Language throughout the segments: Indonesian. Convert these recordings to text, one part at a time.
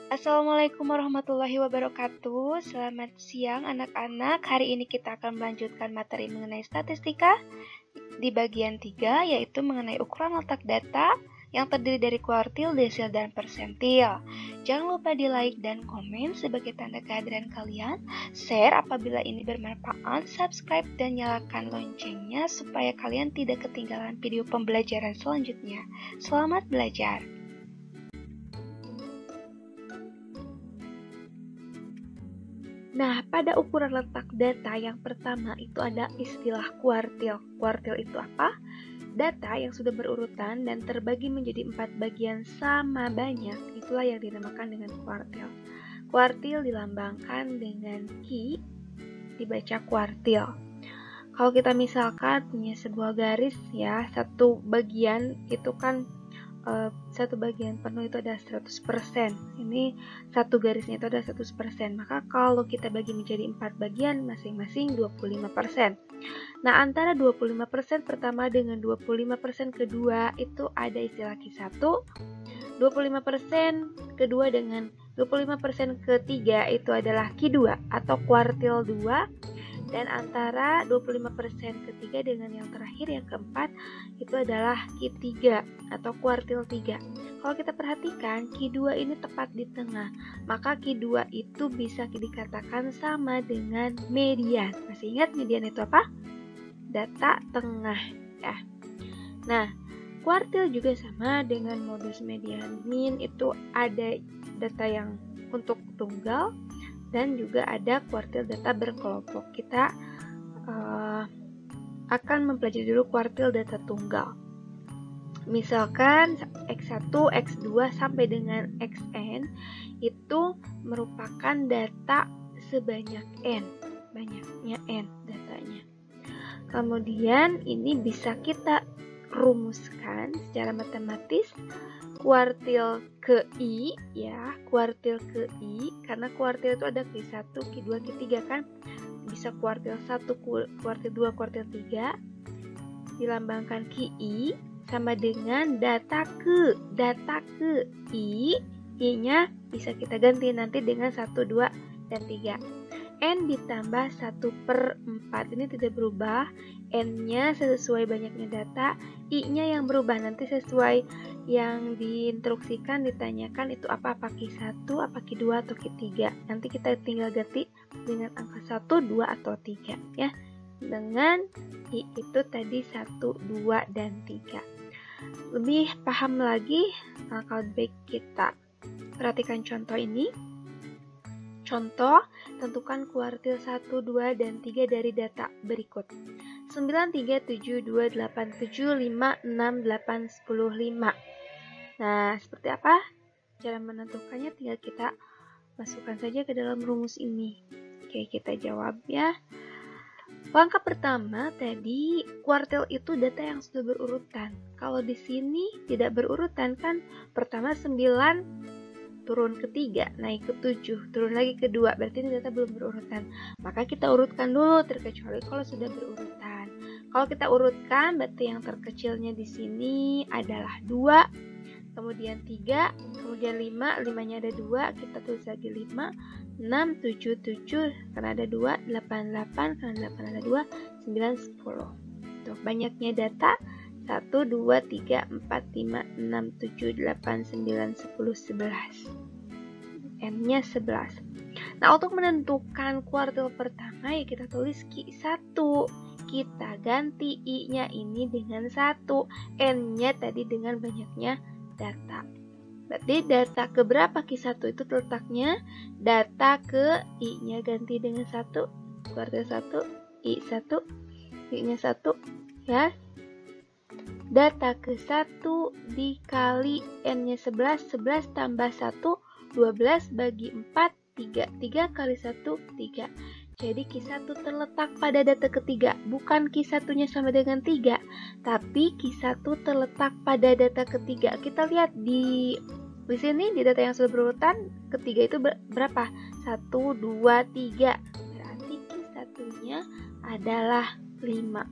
Assalamualaikum warahmatullahi wabarakatuh. Selamat siang anak-anak. Hari ini kita akan melanjutkan materi mengenai statistika di bagian 3, yaitu mengenai ukuran letak data yang terdiri dari kuartil, desil, dan persentil. Jangan lupa di like dan komen sebagai tanda kehadiran kalian, share apabila ini bermanfaat, subscribe dan nyalakan loncengnya supaya kalian tidak ketinggalan video pembelajaran selanjutnya. Selamat belajar! Nah, pada ukuran letak data yang pertama itu ada istilah kuartil. Kuartil itu apa? Data yang sudah berurutan dan terbagi menjadi 4 bagian sama banyak, itulah yang dinamakan dengan kuartil. Kuartil dilambangkan dengan Q, dibaca kuartil. Kalau kita misalkan punya sebuah garis ya, satu bagian itu kan satu bagian penuh itu ada 100%. Ini satu garisnya itu ada 100%. Maka kalau kita bagi menjadi 4 bagian, masing-masing 25%. Nah, antara 25% pertama dengan 25% kedua itu ada istilah Q1. 25% kedua dengan 25% ketiga itu adalah Q2 atau kuartil 2. Dan antara 25% ketiga dengan yang terakhir, yang keempat, itu adalah Q3 atau kuartil 3. Kalau kita perhatikan, Q2 ini tepat di tengah, maka Q2 itu bisa dikatakan sama dengan median. Masih ingat median itu apa? Data tengah ya. Nah, kuartil juga sama dengan modus median min, itu ada data yang untuk tunggal dan juga ada kuartil data berkelompok. Kita akan mempelajari dulu kuartil data tunggal. Misalkan X1, X2 sampai dengan Xn itu merupakan data sebanyak N. Banyaknya N datanya. Kemudian ini bisa kita rumuskan secara matematis. Kuartil ke I ya, kuartil ke I, karena kuartil itu ada Q1, Q2, Q3 kan, bisa kuartil 1, kuartil 2, kuartil 3, dilambangkan QI sama dengan data ke I, I-nya bisa kita ganti nanti dengan 1, 2, dan 3. N ditambah 1/4 ini tidak berubah, N-nya sesuai banyaknya data, I-nya yang berubah nanti sesuai yang diinstruksikan, ditanyakan itu apa Q1, apa Q2 atau Q3. Nanti kita tinggal ganti dengan angka 1, 2 atau 3 ya. Dengan I itu tadi 1, 2 dan 3. Lebih paham lagi, kalau baik kita perhatikan contoh ini. Contoh, tentukan kuartil 1, 2, dan 3 dari data berikut. 9, 3, 7, 2, 8, 7, 5, 6, 8, 10, 5. Nah, seperti apa? Cara menentukannya tinggal kita masukkan saja ke dalam rumus ini. Oke, kita jawab ya. Langkah pertama tadi, kuartil itu data yang sudah berurutan. Kalau di sini tidak berurutan kan, pertama 9 turun ke 3, naik ke 7, turun lagi ke 2, berarti ini data belum berurutan. Maka kita urutkan dulu, terkecuali kalau sudah berurutan. Kalau kita urutkan, berarti yang terkecilnya di sini adalah 2, kemudian 3, kemudian 5, 5-nya ada 2, kita tulis lagi 5, 6, 7, 7, karena ada 2, 8, 8, karena 8 ada 2, 9, 10. Tuh, banyaknya data, 1, 2, 3, 4, 5, 6, 7, 8, 9, 10, 11. N-nya 11. Nah, untuk menentukan kuartil pertama ya kita tulis Q1. Kita ganti I-nya ini dengan 1. N-nya tadi dengan banyaknya data. Berarti data ke berapa Q1 itu letaknya? Data ke I-nya ganti dengan 1. Kuartil 1, I1, I-nya 1 ya. Data ke 1 dikali N-nya 11, 11 tambah 1, 12 bagi 4, 3. 3 kali 1, 3. Jadi Q1 terletak pada data ketiga, bukan Q1-nya sama dengan 3, tapi Q1 terletak pada data ketiga. Kita lihat di sini, di data yang sudah berurutan, ketiga itu berapa? 1, 2, 3. Berarti Q1-nya adalah 5.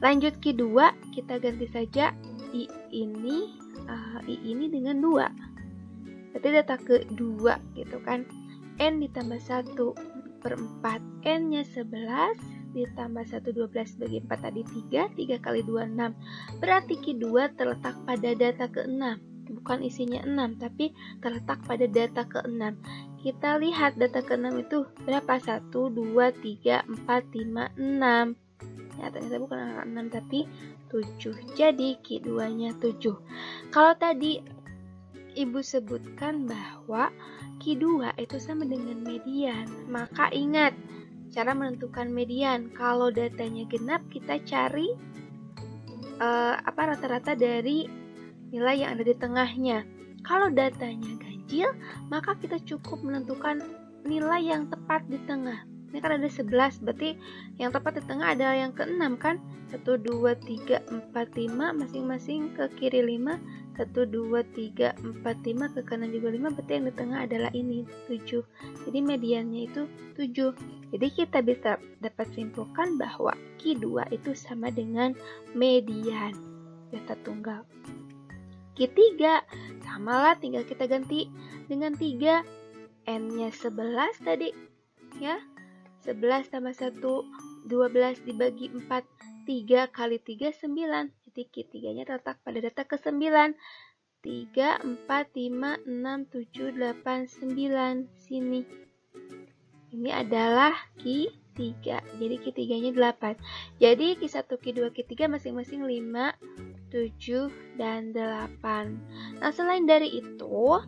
Lanjut Q2, kita ganti saja I ini dengan 2. berarti data kedua gitu kan. N ditambah 1/4, N-nya 11 ditambah 1, 12 bagi 4 tadi 3, 3 kali 2, 6. Berarti Q2 terletak pada data ke-6, bukan isinya 6, tapi terletak pada data ke-6. Kita lihat data ke-6 itu berapa? 1, 2, 3, 4, 5, 6. Ya, ternyata bukan angka 6, tapi 7. Jadi Q2-nya 7. Kalau tadi Ibu sebutkan bahwa Q2 itu sama dengan median, maka ingat cara menentukan median. Kalau datanya genap, kita cari rata-rata dari nilai yang ada di tengahnya. Kalau datanya ganjil, maka kita cukup menentukan nilai yang tepat di tengah. Ini kan ada 11, berarti yang tepat di tengah adalah yang ke-6 kan? 1, 2, 3, 4, 5, masing-masing ke kiri 5, 1, 2, 3, 4, 5, ke kanan juga 5, berarti yang di tengah adalah ini, 7. Jadi mediannya itu 7. Jadi kita bisa dapat simpulkan bahwa Q2 itu sama dengan median data tunggal. Q3 samalah, tinggal kita ganti dengan 3. N-nya 11 tadi, ya. 11 tambah 1, 12 dibagi 4, 3 kali 3, 9. Jadi Q3-nya terletak pada data ke-9. 3, 4, 5, 6, 7, 8, 9. Sini. Ini adalah Q3. Jadi Q3-nya 8. Jadi Q1, Q2, Q3 masing-masing 5, 7, dan 8. Nah, selain dari itu,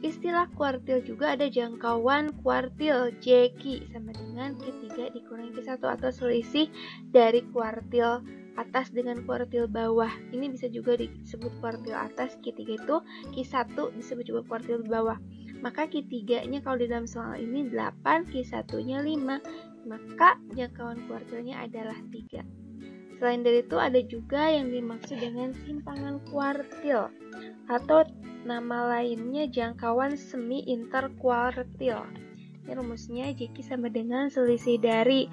istilah kuartil juga ada jangkauan kuartil JQ sama dengan Q3 dikurangi Q1 atau selisih dari kuartil atas dengan kuartil bawah. Ini bisa juga disebut kuartil atas, Q3 itu, Q1 disebut juga kuartil bawah. Maka Q3-nya kalau di dalam soal ini 8, Q1-nya 5. Maka jangkauan kuartilnya adalah 3. Selain dari itu ada juga yang dimaksud dengan simpangan kuartil atau nama lainnya jangkauan semi interkuartil. Ini rumusnya JQ sama dengan selisih dari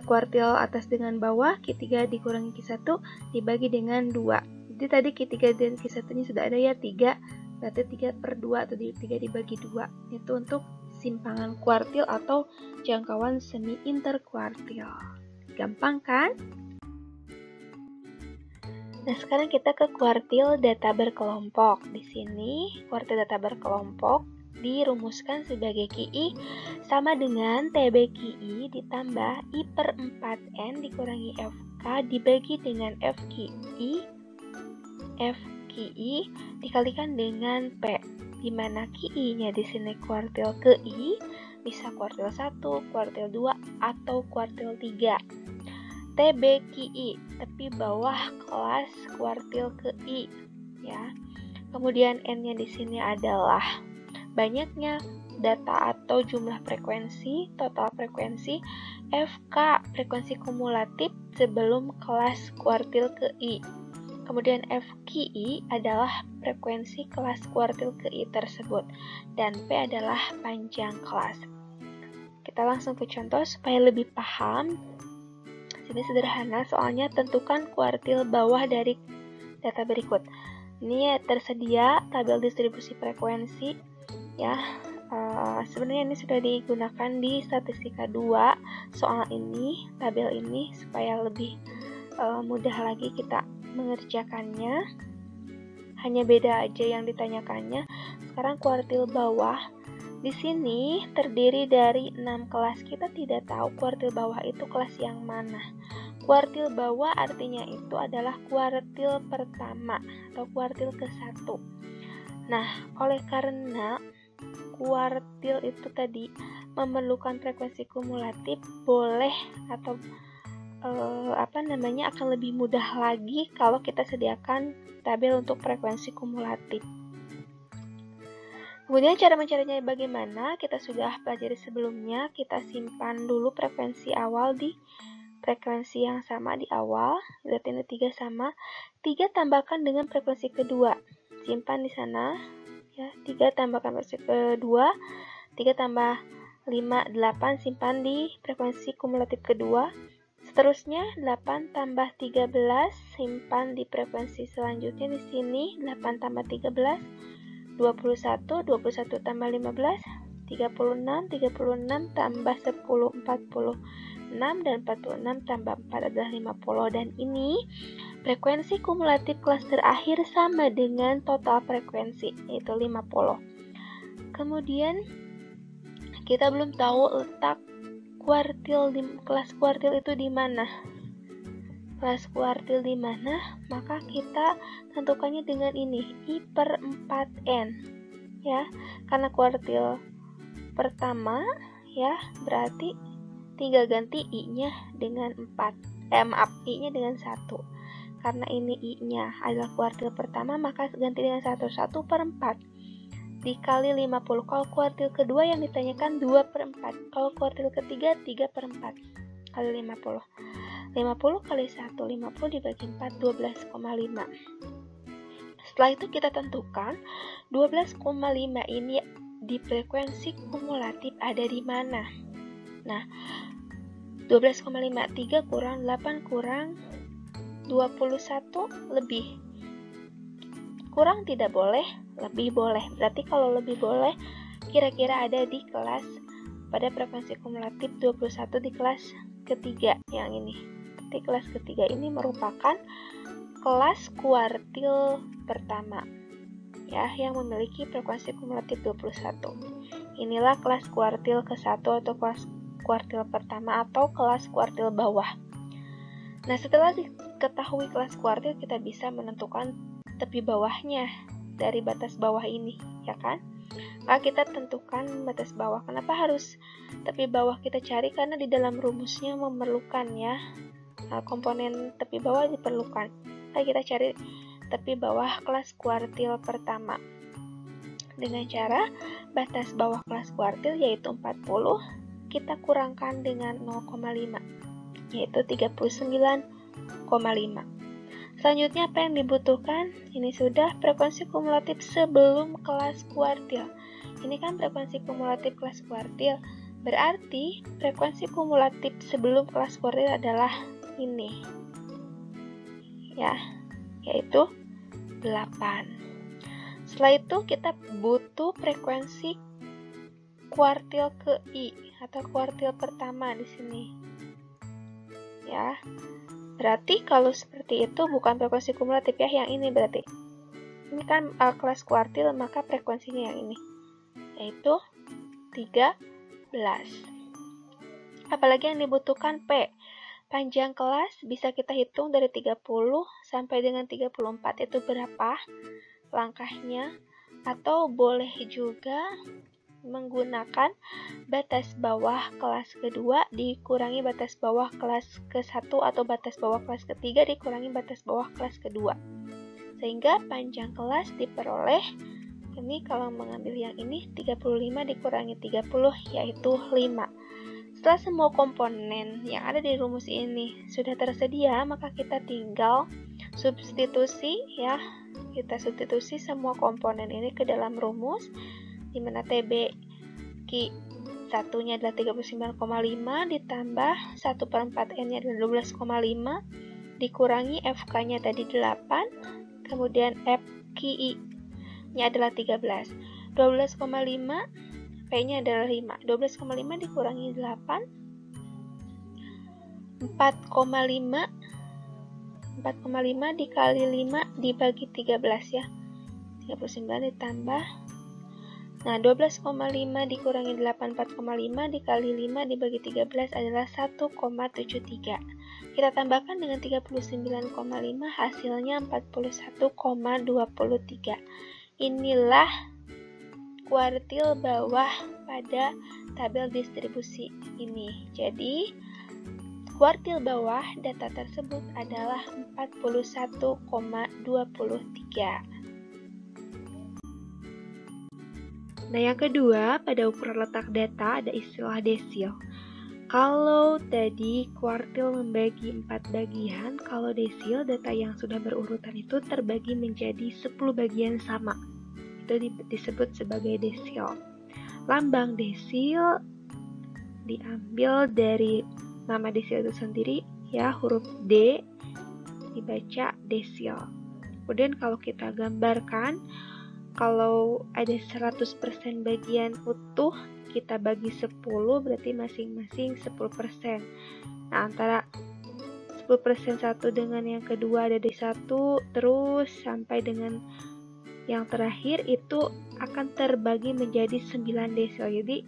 kuartil atas dengan bawah, Q3 dikurangi Q1 dibagi dengan 2. Jadi tadi Q3 dan Q1-nya sudah ada ya 3, berarti 3/2 atau 3 dibagi 2. Itu untuk simpangan kuartil atau jangkauan semi interkuartil. Gampang kan? Nah, sekarang kita ke kuartil data berkelompok. Di sini, kuartil data berkelompok dirumuskan sebagai QI sama dengan TB QI ditambah I/4N dikurangi FK dibagi dengan FQI dikalikan dengan P, di mana QI-nya di sini kuartil ke I, bisa kuartil 1, kuartil 2, atau kuartil 3. TBQI, tapi bawah kelas kuartil ke I, ya. Kemudian N-nya di sini adalah banyaknya data atau jumlah frekuensi, total frekuensi, FK, frekuensi kumulatif sebelum kelas kuartil ke I. Kemudian FQI adalah frekuensi kelas kuartil ke I tersebut, dan P adalah panjang kelas. Kita langsung ke contoh supaya lebih paham. Ini sederhana, soalnya tentukan kuartil bawah dari data berikut. Ini tersedia tabel distribusi frekuensi, ya. Sebenarnya ini sudah digunakan di statistika 2 soal ini, tabel ini, supaya lebih mudah lagi kita mengerjakannya. Hanya beda aja yang ditanyakannya. Sekarang kuartil bawah. Di sini terdiri dari 6 kelas. Kita tidak tahu kuartil bawah itu kelas yang mana. Kuartil bawah artinya itu adalah kuartil pertama atau kuartil ke-1. Nah, oleh karena kuartil itu tadi memerlukan frekuensi kumulatif, boleh atau akan lebih mudah lagi kalau kita sediakan tabel untuk frekuensi kumulatif. Kemudian cara mencarinya bagaimana? Kita sudah pelajari sebelumnya. Kita simpan dulu frekuensi awal di frekuensi yang sama di awal. Berarti ini 3 sama. 3 tambahkan dengan frekuensi kedua. Simpan di sana. Ya, 3 tambahkan frekuensi kedua. 3 tambah 5, 8. Simpan di frekuensi kumulatif kedua. Seterusnya 8 tambah 13. Simpan di frekuensi selanjutnya di sini. 8 tambah 13. 21, 21 tambah 15, 36, 36 tambah 10, 46, dan 46 tambah 4 adalah 50. Dan ini frekuensi kumulatif kelas terakhir sama dengan total frekuensi, yaitu 50. Kemudian kita belum tahu letak kuartil kelas kuartil itu di mana. Kelas kuartil di mana? Maka kita tentukannya dengan ini, I per 4N. Ya, karena kuartil pertama, ya, berarti tinggal ganti I-nya dengan 4. I-nya dengan 1. Karena ini I-nya adalah kuartil pertama, maka ganti dengan 1 per 4. Dikali 50. Kalau kuartil kedua yang ditanyakan 2 per 4. Kalau kuartil ketiga 3 per 4. Kali 50. 50 kali 1, 50 dibagi 4, 12,5. Setelah itu kita tentukan 12,5 ini di frekuensi kumulatif ada di mana. Nah, 12,5, 3 kurang 8 kurang 21 lebih. Kurang tidak boleh, lebih boleh. Berarti kalau lebih boleh, kira-kira ada di kelas pada frekuensi kumulatif 21 di kelas ketiga yang ini. Di kelas ketiga ini merupakan kelas kuartil pertama, ya, yang memiliki frekuensi kumulatif 21. Inilah kelas kuartil ke-1 atau kelas kuartil pertama atau kelas kuartil bawah. Nah, setelah diketahui kelas kuartil, kita bisa menentukan tepi bawahnya dari batas bawah ini, ya kan? Maka kita tentukan batas bawah. Kenapa harus tepi bawah kita cari? Karena di dalam rumusnya memerlukan, ya, komponen tepi bawah diperlukan. Maka kita cari tepi bawah kelas kuartil pertama dengan cara batas bawah kelas kuartil yaitu 40 kita kurangkan dengan 0,5 yaitu 39,5. Selanjutnya apa yang dibutuhkan? Ini sudah frekuensi kumulatif sebelum kelas kuartil. Ini kan frekuensi kumulatif kelas kuartil. Berarti frekuensi kumulatif sebelum kelas kuartil adalah ini. Ya, yaitu 8. Setelah itu kita butuh frekuensi kuartil ke I atau kuartil pertama di sini. Ya. Berarti kalau seperti itu bukan frekuensi kumulatif, ya, yang ini berarti. Ini kan kelas kuartil, maka frekuensinya yang ini, yaitu 13. Apalagi yang dibutuhkan P. Panjang kelas bisa kita hitung dari 30 sampai dengan 34 itu berapa langkahnya, atau boleh juga menggunakan batas bawah kelas kedua dikurangi batas bawah kelas ke-1 atau batas bawah kelas ketiga dikurangi batas bawah kelas kedua. Sehingga panjang kelas diperoleh, ini kalau mengambil yang ini 35 dikurangi 30 yaitu 5. Setelah semua komponen yang ada di rumus ini sudah tersedia, maka kita tinggal substitusi, ya. Kita substitusi semua komponen ini ke dalam rumus, di mana TB Q satunya adalah 39,5 ditambah 1 per 4 N nya adalah 12,5 dikurangi FK nya tadi 8, kemudian FQI nya adalah 13. 12,5 P nya adalah 5. 12,5 dikurangi 8, 4,5 dikali 5 dibagi 13, ya. 39 ditambah, nah 12,5 dikurangi 8, 4,5 dikali 5 dibagi 13 adalah 1,73. Kita tambahkan dengan 39,5 hasilnya 41,23. Inilah kuartil bawah pada tabel distribusi ini. Jadi kuartil bawah data tersebut adalah 41,23. Nah, yang kedua, pada ukuran letak data ada istilah desil. Kalau tadi kuartil membagi 4 bagian, kalau desil data yang sudah berurutan itu terbagi menjadi 10 bagian sama. Itu disebut sebagai desil. Lambang desil diambil dari nama desil itu sendiri, ya, huruf D dibaca desil. Kemudian kalau kita gambarkan Kalau ada 100% bagian utuh, kita bagi 10, berarti masing-masing 10%. Nah, antara 10% satu dengan yang kedua ada di 1, terus sampai dengan yang terakhir itu akan terbagi menjadi 9 desil. Jadi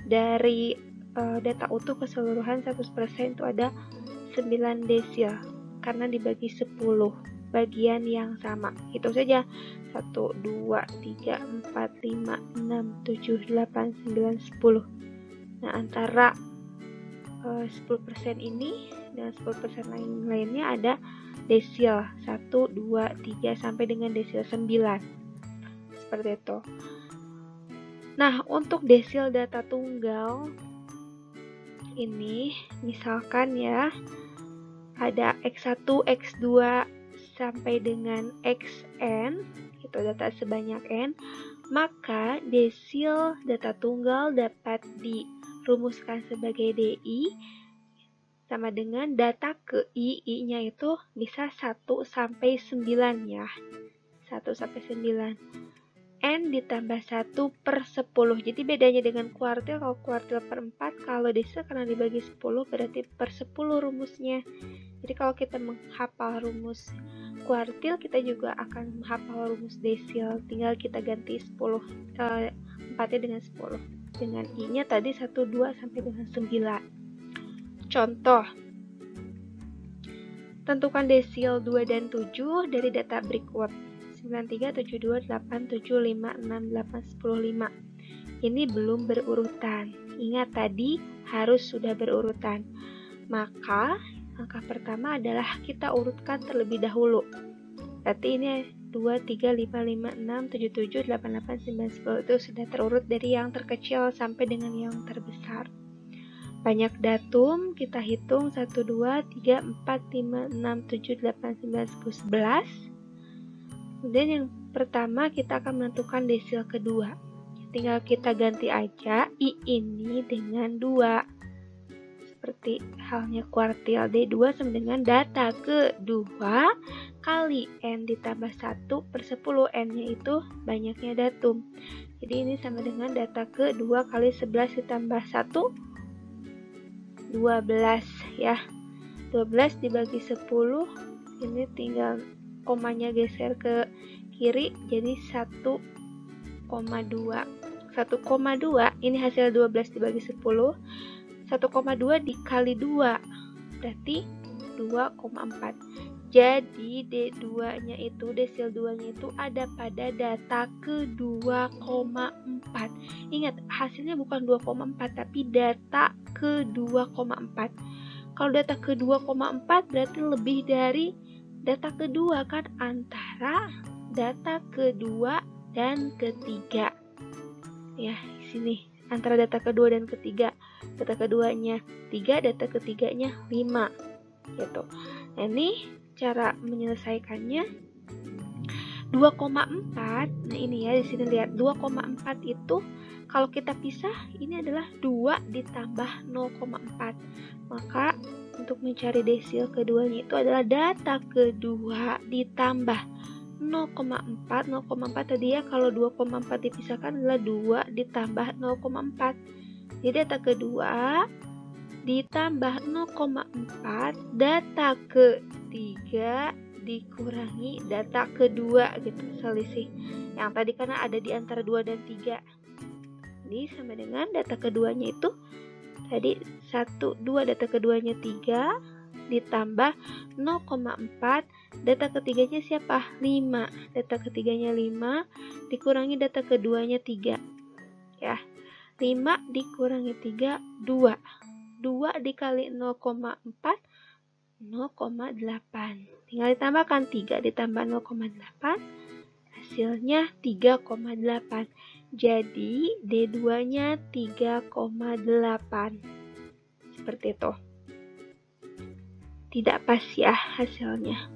dari data utuh keseluruhan 100% itu ada 9 desil karena dibagi 10 bagian yang sama. Hitung saja 1, 2, 3, 4, 5, 6, 7, 8, 9, 10. Nah, antara 10% ini dan 10% lainnya ada desil 1, 2, 3 sampai dengan desil 9. Seperti itu. Nah, untuk desil data tunggal ini misalkan ya ada X1, X2 sampai dengan Xn, itu data sebanyak n, maka desil data tunggal dapat dirumuskan sebagai DI sama dengan data ke I-nya itu bisa 1 sampai 9 ya. 1 sampai 9. N ditambah 1 per 10. Jadi bedanya dengan kuartil, kalau kuartil per 4, kalau desil karena dibagi 10 berarti per 10 rumusnya. Jadi kalau kita menghafal rumus kuartil, kita juga akan menghafal rumus desil. Tinggal kita ganti 4-nya dengan 10. Dengan I-nya tadi 1, 2 sampai dengan 9. Contoh. Tentukan desil 2 dan 7 dari data berikut. 93, 72, 8, 7, 5, 6, 8, 10, 5. Ini belum berurutan. Ingat tadi harus sudah berurutan. Maka langkah pertama adalah kita urutkan terlebih dahulu. Berarti ini 2, 3, 5, 5, 6, 7, 7, 8, 8, 9, 10 itu sudah terurut dari yang terkecil sampai dengan yang terbesar. Banyak datum, kita hitung 1, 2, 3, 4, 5, 6, 7, 8, 9, 10, 11. Kemudian yang pertama kita akan menentukan desil kedua. Tinggal kita ganti aja I ini dengan 2. Seperti halnya kuartil, D2 sama dengan data kedua kali N ditambah 1 per 10. N-nya itu banyaknya datum. Jadi ini sama dengan data kedua kali 11 ditambah 1, 12 ya. 12 dibagi 10, ini tinggal komanya geser ke kiri jadi 1,2. 1,2 ini hasil 12 dibagi 10. 1,2 dikali 2 berarti 2,4. Jadi D2 nya itu, desil 2 nya itu ada pada data ke 2,4. Ingat, hasilnya bukan 2,4 tapi data ke 2,4. Kalau data ke 2,4 berarti lebih dari data kedua kan, antara data kedua dan ketiga. Ya, di sini antara data kedua dan ketiga. Data keduanya 3, data ketiganya 5. Gitu. Nah, ini cara menyelesaikannya 2,4. Nah, ini ya di sini lihat 2,4 itu kalau kita pisah ini adalah 2 ditambah 0,4. Maka untuk mencari desil keduanya itu adalah data kedua ditambah 0,4. 0,4 tadi ya, kalau 2,4 dipisahkan adalah 2 ditambah 0,4. Jadi data kedua ditambah 0,4, data ketiga dikurangi data kedua gitu, selisih. Yang tadi karena ada di antara 2 dan 3. Jadi sama dengan data keduanya itu tadi 1, 2, data keduanya 3 ditambah 0,4, data ketiganya siapa? 5. Data ketiganya 5 dikurangi data keduanya 3. Ya. 5 dikurangi 3, 2. 2 dikali 0,4, 0,8. Tinggal ditambahkan 3 ditambah 0,8, hasilnya 3,8. Jadi D2-nya 3,8. Seperti itu. Tidak pas ya hasilnya.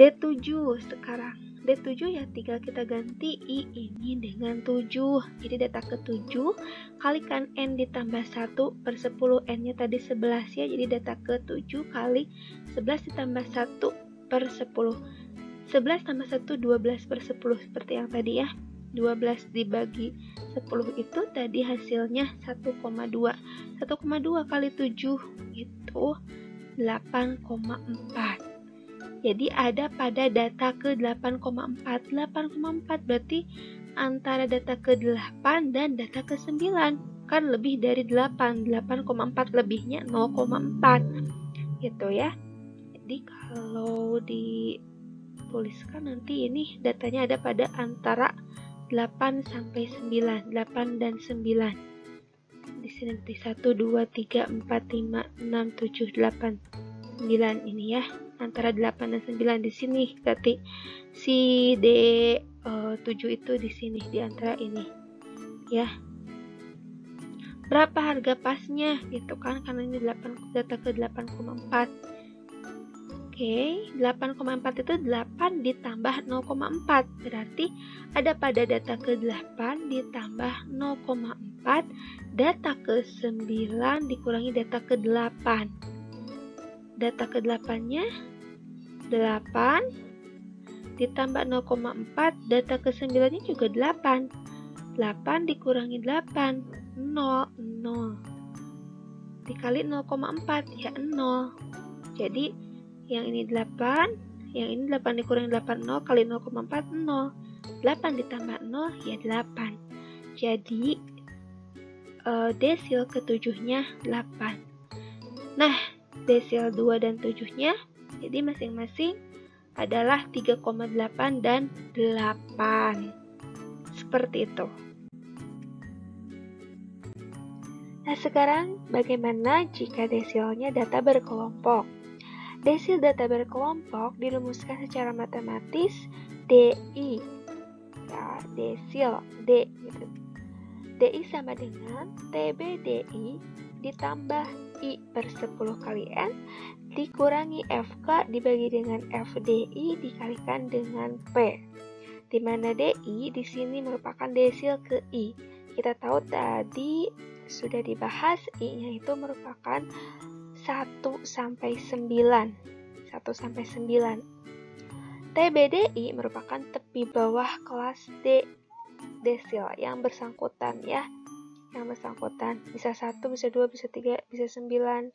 D7 sekarang. D7 ya tinggal kita ganti I ini dengan 7. Jadi data ke-7 kalikan N ditambah 1 per 10. N-nya tadi 11 ya. Jadi data ke-7 kali 11 ditambah 1 per 10. 11 tambah 1, 12 per 10 seperti yang tadi ya. 12 dibagi 10 itu tadi hasilnya 1,2. 1,2 kali 7 itu 8,4. Jadi ada pada data ke 8,4. 8,4 berarti antara data ke 8 dan data ke 9. Kan lebih dari 8. 8,4 lebihnya 0,4. Gitu ya. Jadi kalau dituliskan nanti ini datanya ada pada antara 8 sampai 9. 8 dan 9. Di sini nanti 1, 2, 3, 4, 5, 6, 7, 8, 9 ini ya. Antara 8 dan 9 di sini. Berarti si D7 itu di sini, di antara ini. Ya. Berapa harga pasnya? Gitu kan, karena ini data ke 8,4. Oke, 8,4 itu 8 ditambah 0,4. Berarti ada pada data ke 8 ditambah 0,4. Data ke 9 dikurangi data ke 8. Data ke 8-nya 8 ditambah 0,4, data ke 9-nya juga 8. 8 dikurangi 8, 0, 0. Dikali 0,4 ya 0. Jadi yang ini 8, yang ini 8 dikurangi 8, 0 kali 0,4, 0. 8 ditambah 0 ya 8. Jadi desil ke-7-nya 8. Nah, desil 2 dan 7-nya jadi masing-masing adalah 3,8 dan 8. Seperti itu. Nah, sekarang bagaimana jika desilnya data berkelompok? Desil data berkelompok dirumuskan secara matematis DI. Ya, desil D gitu. DI sama dengan TBDI ditambah I per 10 kali N dikurangi FK dibagi dengan FDI dikalikan dengan P. Di mana DI di sini merupakan desil ke I. Kita tahu tadi sudah dibahas I-nya itu merupakan 1 sampai 9. 1 sampai 9. TBDI merupakan tepi bawah kelas D desil yang bersangkutan ya. Yang bersangkutan bisa 1, bisa 2, bisa 3, bisa 9.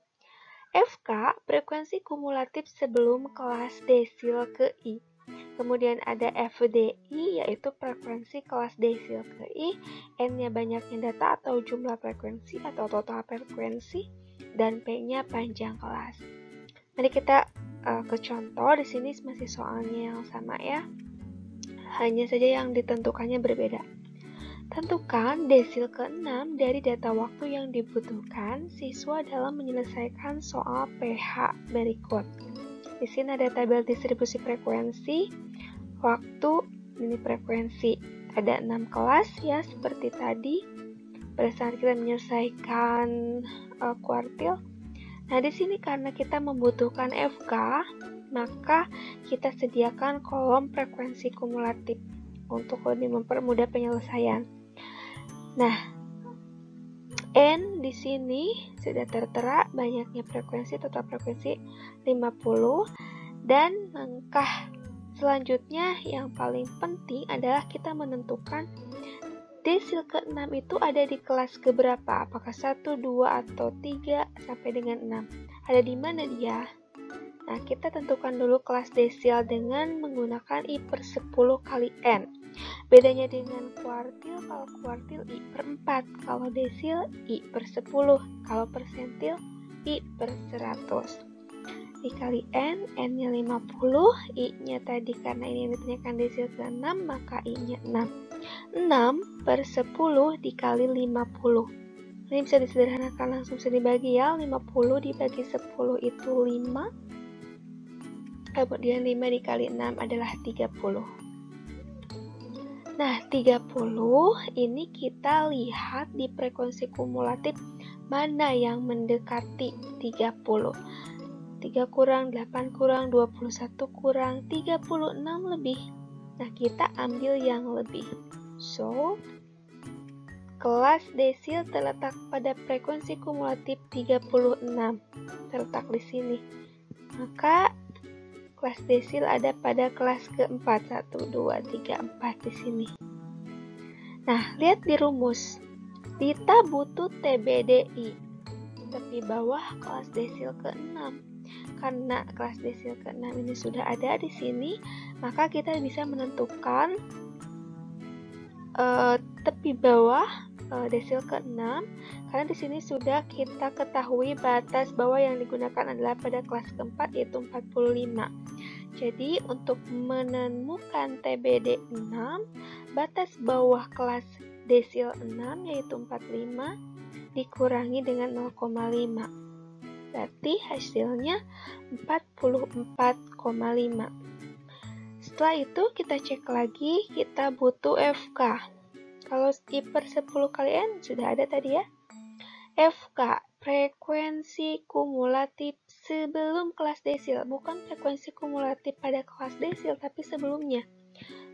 FK frekuensi kumulatif sebelum kelas desil ke I. Kemudian ada FDI yaitu frekuensi kelas desil ke I. N-nya banyaknya data atau jumlah frekuensi atau total frekuensi, dan P-nya panjang kelas. Mari kita ke contoh. Di sini masih soalnya yang sama ya. Hanya saja yang ditentukannya berbeda. Tentukan desil ke-6 dari data waktu yang dibutuhkan siswa dalam menyelesaikan soal PH berikut. Di sini ada tabel distribusi frekuensi, waktu, ini frekuensi. Ada 6 kelas ya, seperti tadi. Pada saat kita menyelesaikan kuartil. Nah, di sini karena kita membutuhkan FK, maka kita sediakan kolom frekuensi kumulatif untuk lebih mempermudah penyelesaian. Nah, N di sini sudah tertera banyaknya frekuensi, total frekuensi 50. Dan langkah selanjutnya yang paling penting adalah kita menentukan desil ke-6 itu ada di kelas keberapa? Apakah 1, 2, atau 3 sampai dengan 6? Ada di mana dia? Nah, kita tentukan dulu kelas desil dengan menggunakan I per 10 kali N. Bedanya dengan kuartil, kalau kuartil I per 4, kalau desil I per 10, kalau persentil I per 100. Dikali N, N-nya 50, I-nya tadi karena ini ditanyakan desil ke-6, maka I-nya 6. 6 per 10 dikali 50. Ini bisa disederhanakan langsung, bisa dibagi ya. 50 dibagi 10 itu 5. Kemudian 5 dikali 6 adalah 30. Nah, 30 ini kita lihat di frekuensi kumulatif mana yang mendekati 30. 3 kurang, 8 kurang, 21 kurang, 36 lebih. Nah, kita ambil yang lebih. So, kelas desil terletak pada frekuensi kumulatif 36. Terletak di sini. Maka, kelas desil ada pada kelas keempat. 1, 2, 3, 4 di sini. Nah, lihat di rumus. Kita butuh TBDI. Tepi bawah kelas desil ke-6. Karena kelas desil ke-6 ini sudah ada di sini, maka kita bisa menentukan tepi bawah desil ke-6, karena di sini sudah kita ketahui batas bawah yang digunakan adalah pada kelas keempat, yaitu 45. Jadi untuk menemukan TBD 6, batas bawah kelas desil 6 yaitu 45 dikurangi dengan 0,5. Berarti hasilnya 44,5. Setelah itu kita cek lagi, kita butuh FK. Kalau I per 10 kali N sudah ada tadi ya. FK, frekuensi kumulatif sebelum kelas desil. Bukan frekuensi kumulatif pada kelas desil, tapi sebelumnya.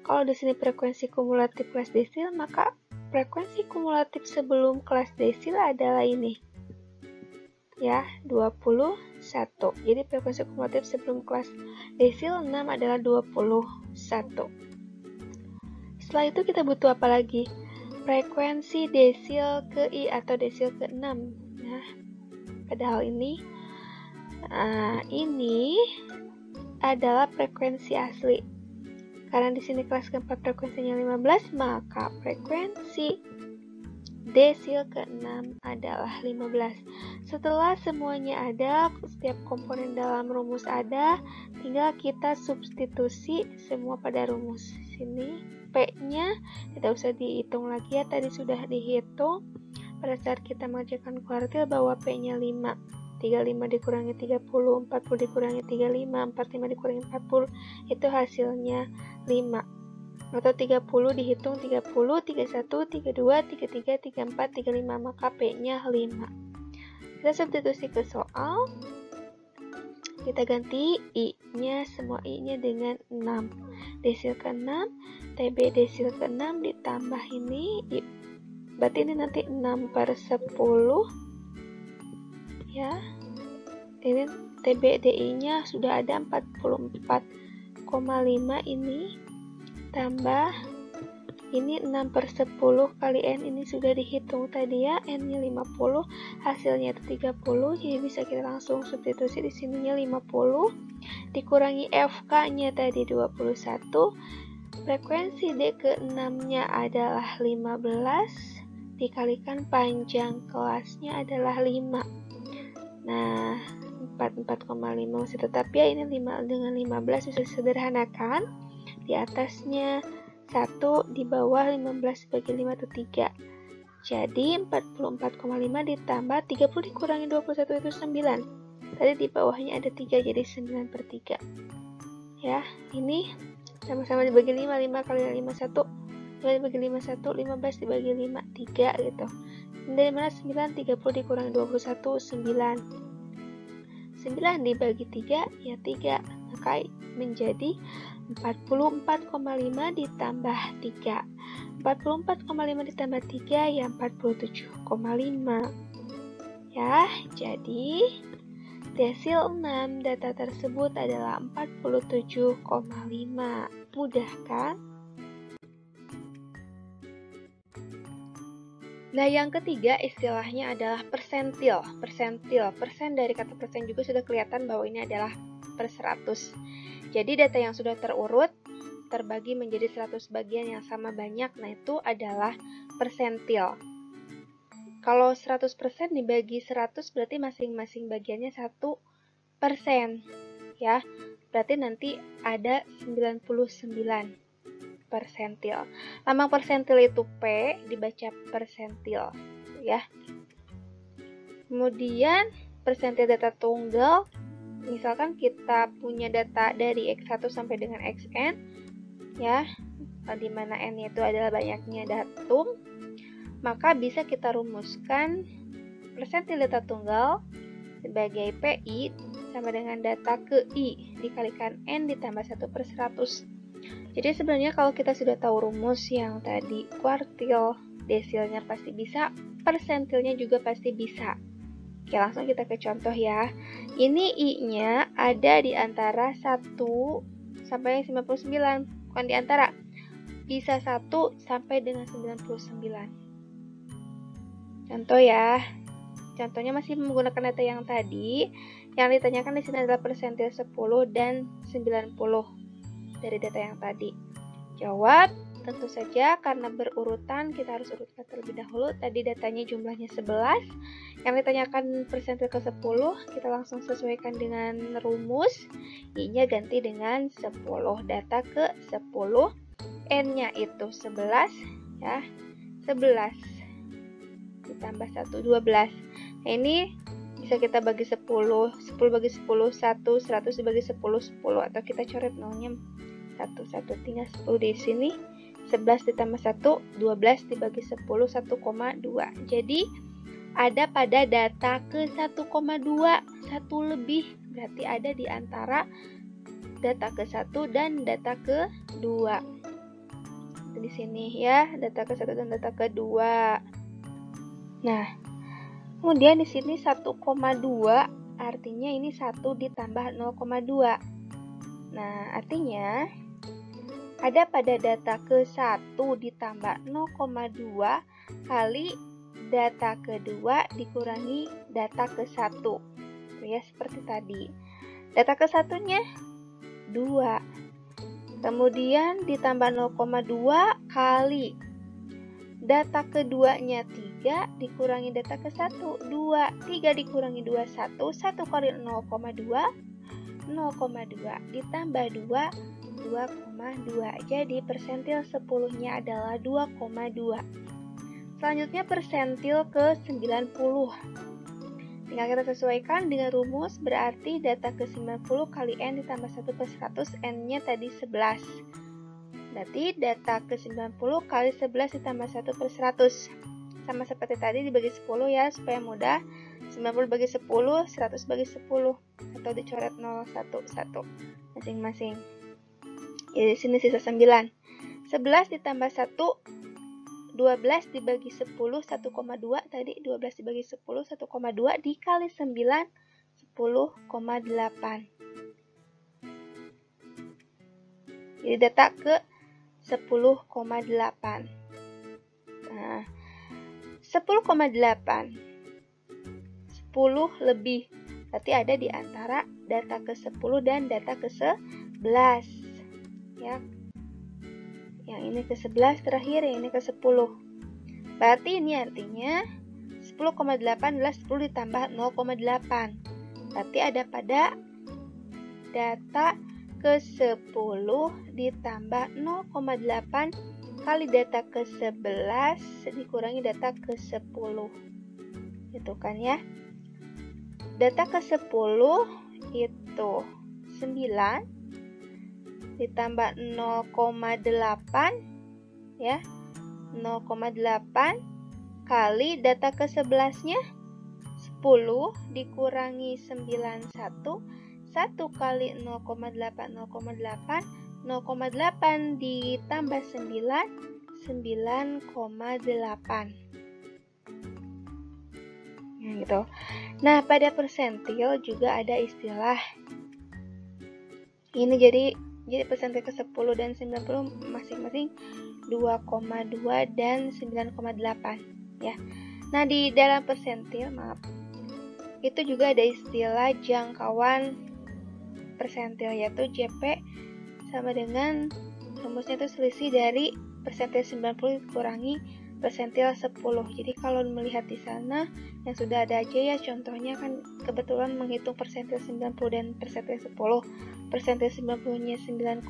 Kalau di sini frekuensi kumulatif kelas desil, maka frekuensi kumulatif sebelum kelas desil adalah ini. Ya, 21. Jadi frekuensi kumulatif sebelum kelas desil 6 adalah 21. Setelah itu kita butuh apa lagi? Frekuensi desil ke I atau desil ke 6. Nah, pada hal ini adalah frekuensi asli. Karena di sini kelas keempat frekuensinya 15, maka frekuensi desil ke-6 adalah 15. Setelah semuanya ada, setiap komponen dalam rumus ada, tinggal kita substitusi semua pada rumus. Sini P-nya tidak usah dihitung lagi ya, tadi sudah dihitung. Pada saat kita mengerjakan kuartil bahwa P-nya 5. 35 dikurangi 30, 40 dikurangi 35, 45 dikurangi 40, itu hasilnya 5. Atau 30 dihitung 30, 31, 32, 33, 34, 35, maka P-nya 5. Kita substitusi ke soal. Kita ganti I-nya, semua I-nya dengan 6. Desil ke-6, TB desil ke-6 ditambah ini, berarti ini nanti 6 per 10. Ya, ini TBDI-nya sudah ada 44,5 ini. Tambah ini 6 per 10 kali N, ini sudah dihitung tadi ya, N-nya 50, hasilnya itu 30, jadi bisa kita langsung substitusi di sininya 50, dikurangi FK-nya tadi 21, frekuensi D ke-6-nya adalah 15, dikalikan panjang kelasnya adalah 5. Nah, 44,5 masih tetap ya, ini 5 dengan 15 bisa disederhanakan. Di atasnya 1, di bawah 15 bagi 5 itu 3. Jadi 44,5 ditambah 30 dikurangi 21 itu 9. Tadi di bawahnya ada 3, jadi 9 per 3. Ya, ini sama-sama dibagi 5, 5 kali 5, 1. 5 dibagi 5, 1, 15 dibagi 5, 3 gitu. Dari mana 9? 30 dikurangi 21, 9. 9 dibagi 3, ya 3. Maka menjadi 44,5 ditambah 3. 44,5 ditambah 3 ya 47,5. Ya, jadi desil 6 data tersebut adalah 47,5. Mudah kan? Nah, yang ketiga istilahnya adalah persentil. Persen dari kata persen juga sudah kelihatan bahwa ini adalah per 100. Jadi data yang sudah terurut terbagi menjadi 100 bagian yang sama banyak, nah itu adalah persentil. Kalau 100% dibagi 100 berarti masing-masing bagiannya 1%. Ya, berarti nanti ada 99 persentil. Lambang persentil itu P, dibaca persentil. Ya. Kemudian persentil data tunggal. Misalkan kita punya data dari X1 sampai dengan Xn, ya, di mana N itu adalah banyaknya datum, maka bisa kita rumuskan persentil data tunggal sebagai PI sama dengan data ke I dikalikan N ditambah 1 per 100. Jadi sebenarnya kalau kita sudah tahu rumus yang tadi kuartil, desilnya pasti bisa, persentilnya juga pasti bisa. Oke, langsung kita ke contoh ya. Ini I-nya ada di antara 1 sampai 99, bukan di antara, bisa 1 sampai dengan 99. Contoh ya, contohnya masih menggunakan data yang tadi. Yang ditanyakan di sini adalah persentil 10 dan 90 dari data yang tadi. Jawab, tentu saja karena berurutan kita harus urutkan terlebih dahulu. Tadi datanya jumlahnya 11. Yang ditanyakan persentil ke 10, kita langsung sesuaikan dengan rumus. I-nya ganti dengan 10. Data ke 10, N-nya itu 11 ya. 11 ditambah 1, 12. Nah, ini bisa kita bagi 10, 10 bagi 10, 1, 100 dibagi 10, 10. Atau kita coret nolnya 1, 1. Tinggal 10 di sini. 11 ditambah 1, 12 dibagi 10, 1,2. Jadi, ada pada data ke 1,2, 1 lebih. Berarti ada di antara data ke 1 dan data ke 2. Di sini ya, data ke 1 dan data ke 2. Nah, kemudian di sini 1,2 artinya ini 1 ditambah 0,2. Nah, artinya ada pada data ke 1 ditambah 0,2 kali data kedua dikurangi data ke 1. Ya, seperti tadi. Data ke 1-nya 2. Kemudian ditambah 0,2 kali data keduanya 3 dikurangi data ke 1, 2. 3 dikurangi 2, 1. 1 kali 0,2, 0,2. Ditambah 2, 2,2. Jadi persentil 10-nya adalah 2,2. Selanjutnya persentil ke 90. Tinggal kita sesuaikan dengan rumus, berarti data ke 90 kali N ditambah 1 per 100, N-nya tadi 11. Berarti data ke 90 kali 11 ditambah 1 per 100. Sama seperti tadi dibagi 10 ya, supaya mudah. 90 bagi 10, 100 bagi 10. Atau dicoret 0, 1, 1. Masing-masing. Ya, di sini sisa 9. 11 ditambah 1, 12 dibagi 10, 1,2. Tadi 12 dibagi 10, 1,2 dikali 9, 10,8. Jadi data ke 10,8. Nah, 10,8. 10 lebih. Berarti ada di antara data ke 10 dan data ke 11. Ya. Yang ini ke 11 terakhir, yang ini ke 10. Berarti ini artinya 10,8 adalah 10 ditambah 0,8. Berarti ada pada data ke 10 ditambah 0,8 kali data ke 11 dikurangi data ke 10. Itu kan ya. Data ke 10 itu 9 ditambah 0,8 ya. 0,8 kali data ke 11-nya 10 dikurangi 91. 1 kali 0,8, 0,8. 0,8 ditambah 9, 9,8. Nah, gitu. Nah, pada persentil juga ada istilah. Ini jadi persentil ke 10 dan 90 masing-masing 2,2 dan 9,8 ya. Nah, di dalam persentil, itu juga ada istilah jangkauan persentil, yaitu JP sama dengan rumusnya itu selisih dari persentil 90 dikurangi persentil 10. Jadi kalau melihat di sana yang sudah ada aja ya, contohnya kan kebetulan menghitung persentil 90 dan persentil 10. Persentil 90-nya 9,8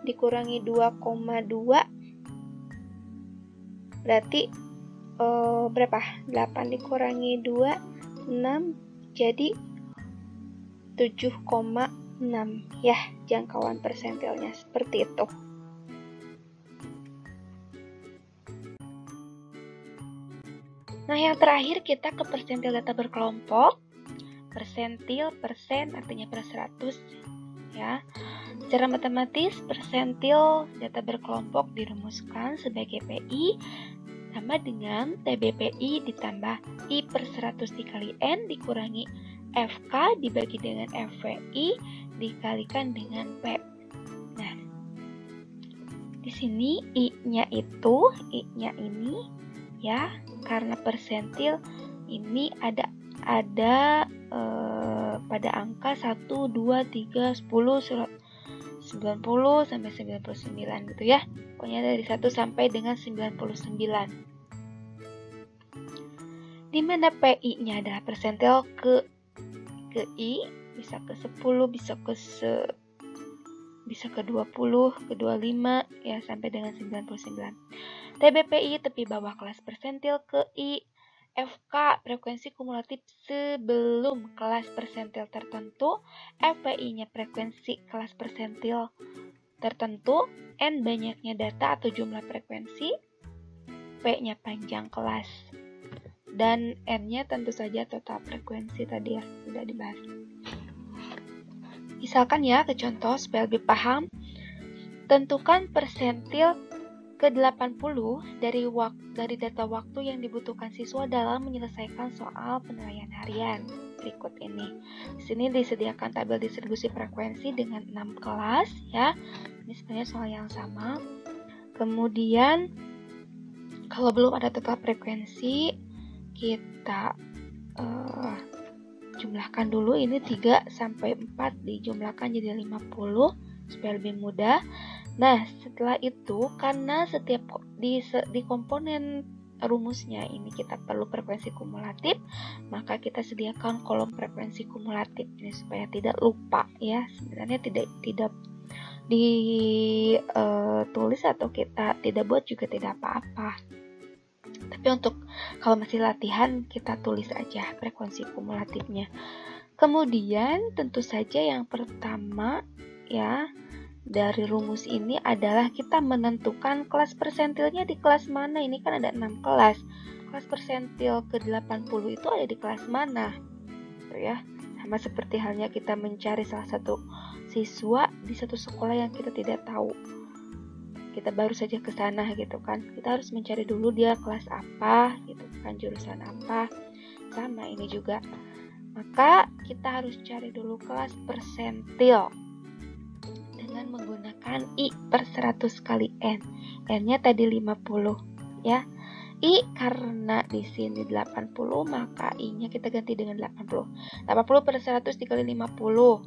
dikurangi 2,2 berarti berapa? 8 dikurangi 2, 6, jadi 7,6 ya, jangkauan persentilnya seperti itu. Nah, yang terakhir kita ke persentil data berkelompok. Persentil, persen artinya per 100 ya. Secara matematis, persentil data berkelompok dirumuskan sebagai PI sama dengan TBPI ditambah I per 100 dikali N dikurangi FK dibagi dengan FVI dikalikan dengan P. Nah, di sini I-nya ini ya, karena persentil ini ada pada angka 1, 2, 3, 10, 90 sampai 99 gitu ya. Pokoknya dari 1 sampai dengan 99. Di mana PI-nya adalah persentil ke I, bisa ke 10, bisa ke 20, ke 25 ya, sampai dengan 99. TBPI tepi bawah kelas persentil ke I. FK frekuensi kumulatif sebelum kelas persentil tertentu. FPI-nya frekuensi kelas persentil tertentu. N banyaknya data atau jumlah frekuensi. P-nya panjang kelas. Dan N-nya tentu saja total frekuensi tadi ya, sudah dibahas. Misalkan ya, ke contoh supaya lebih paham. Tentukan persentil ke-80 dari data waktu yang dibutuhkan siswa dalam menyelesaikan soal penilaian harian. Berikut ini. Di sini disediakan tabel distribusi frekuensi dengan 6 kelas ya. Ini sebenarnya soal yang sama. Kemudian kalau belum ada total frekuensi, kita jumlahkan dulu. Ini 3 sampai 4 dijumlahkan jadi 50 supaya lebih mudah. Nah, setelah itu karena setiap di komponen rumusnya ini kita perlu frekuensi kumulatif, maka kita sediakan kolom frekuensi kumulatif ini supaya tidak lupa ya. Sebenarnya tidak ditulis atau kita tidak buat juga tidak apa-apa. Tapi untuk kalau masih latihan, kita tulis aja frekuensi kumulatifnya. Kemudian tentu saja yang pertama ya dari rumus ini adalah kita menentukan kelas persentilnya di kelas mana. Ini kan ada 6 kelas. Kelas persentil ke-80 itu ada di kelas mana? Gitu ya. Sama seperti halnya kita mencari salah satu siswa di satu sekolah yang kita tidak tahu. Kita baru saja ke sana gitu kan. Kita harus mencari dulu dia kelas apa gitu kan, jurusan apa. Sama ini juga. Maka kita harus cari dulu kelas persentil dengan menggunakan I per 100 kali N. N-nya tadi 50 ya. I karena di sini 80, maka I-nya kita ganti dengan 80. 80 per 100 dikali 50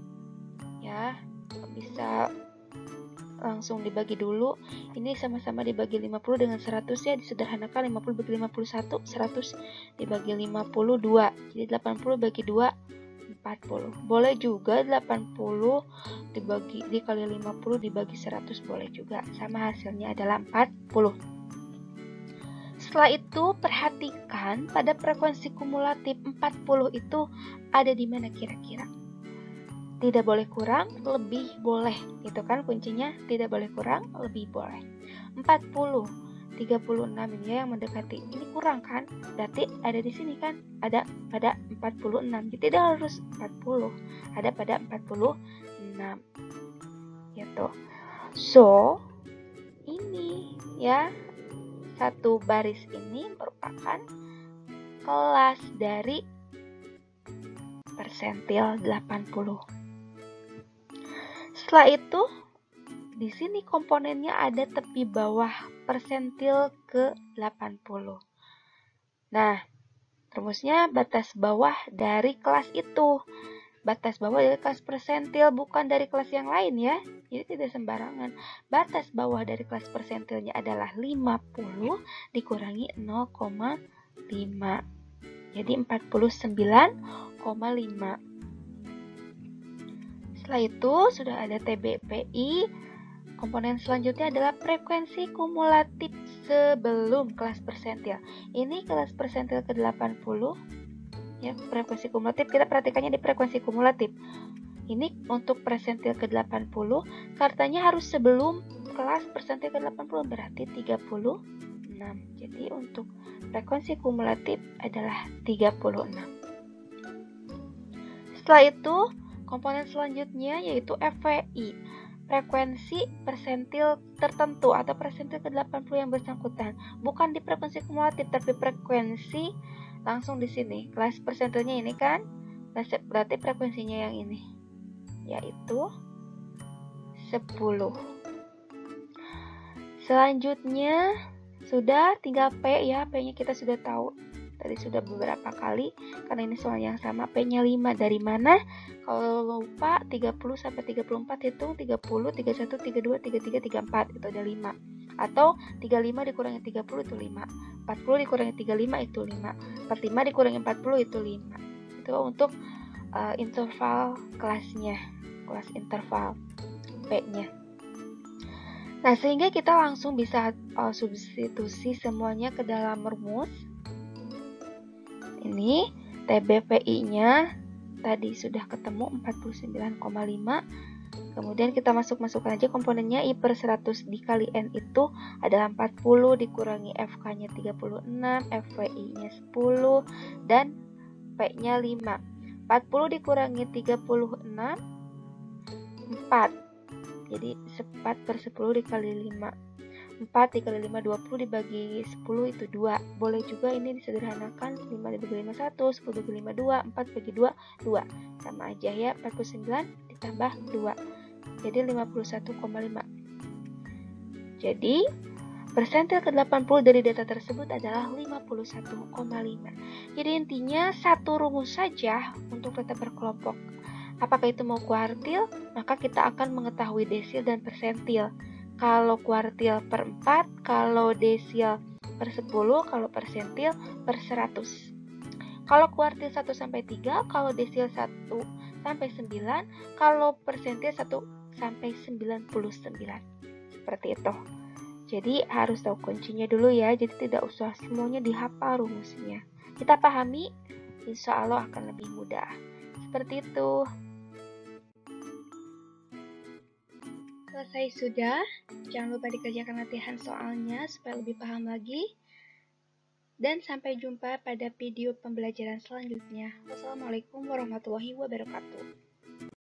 ya. Bisa langsung dibagi dulu. Ini sama-sama dibagi 50 dengan 100 ya, disederhanakan 50 bagi 51, 100 dibagi 52. Jadi 80 bagi 2 40. Boleh juga 80 dikali 50 dibagi 100, boleh juga. Sama hasilnya adalah 40. Setelah itu perhatikan pada frekuensi kumulatif 40 itu ada di mana kira-kira. Tidak boleh kurang, lebih boleh. Itu kan kuncinya, tidak boleh kurang, lebih boleh. 40, 36 ini yang mendekati. Ini kurang kan? Berarti ada di sini kan? Ada pada 46. Jadi tidak harus 40. Ada pada 46. Gitu. So, ini ya, satu baris ini merupakan kelas dari persentil 80. Setelah itu, di sini komponennya ada tepi bawah persentil ke 80. Nah, rumusnya batas bawah dari kelas itu. Batas bawah dari kelas persentil, bukan dari kelas yang lain ya. Jadi tidak sembarangan. Batas bawah dari kelas persentilnya adalah 50 dikurangi 0,5. Jadi 49,5. Setelah itu sudah ada TBPI. Komponen selanjutnya adalah frekuensi kumulatif sebelum kelas persentil. Ini kelas persentil ke-80 ya, frekuensi kumulatif. Kita perhatikannya di frekuensi kumulatif. Ini untuk persentil ke-80, katanya harus sebelum kelas persentil ke-80, berarti 36. Jadi untuk frekuensi kumulatif adalah 36. Setelah itu komponen selanjutnya yaitu FVI, frekuensi persentil tertentu atau persentil ke-80 yang bersangkutan. Bukan di frekuensi kumulatif, tapi frekuensi langsung di sini. Kelas persentilnya ini kan Berarti frekuensinya yang ini, yaitu 10. Selanjutnya sudah tinggal P ya. P-nya kita sudah tahu. Tadi sudah beberapa kali karena ini soal yang sama. P-nya 5. Dari mana? Kalau lupa 30 sampai 34 hitung 30, 31, 32, 33, 34 itu ada 5. Atau 35 dikurangi 30 itu 5. 40 dikurangi 35 itu 5. 45 dikurangi 40 itu 5. Itu untuk interval kelasnya. Kelas interval P-nya. Nah, sehingga kita langsung bisa substitusi semuanya ke dalam rumus. Ini TBPI-nya tadi sudah ketemu 49,5. Kemudian kita masukkan aja komponennya. I per 100 dikali N itu adalah 40 dikurangi FK-nya 36, FWI-nya 10, dan P-nya 5. 40 dikurangi 36, 4. Jadi 4 per 10 dikali 5. 4 dikali 5, 20 dibagi 10 itu 2. Boleh juga ini disederhanakan. 5 dibagi 5, 1. 10 dibagi 5, 2. 4 bagi 2, 2. Sama aja ya, 49 ditambah 2. Jadi 51,5. Jadi persentil ke-80 dari data tersebut adalah 51,5. Jadi intinya satu rumus saja untuk data berkelompok. Apakah itu mau kuartil, maka kita akan mengetahui desil dan persentil. Kalau kuartil per 4, kalau desil per 10, kalau persentil per 100. Kalau kuartil 1 sampai 3, kalau desil 1 sampai 9, kalau persentil 1 sampai 99. Seperti itu. Jadi harus tahu kuncinya dulu ya, jadi tidak usah semuanya dihafal rumusnya. Kita pahami, insya Allah akan lebih mudah. Seperti itu. Selesai sudah, jangan lupa dikerjakan latihan soalnya supaya lebih paham lagi. Dan sampai jumpa pada video pembelajaran selanjutnya. Wassalamualaikum warahmatullahi wabarakatuh.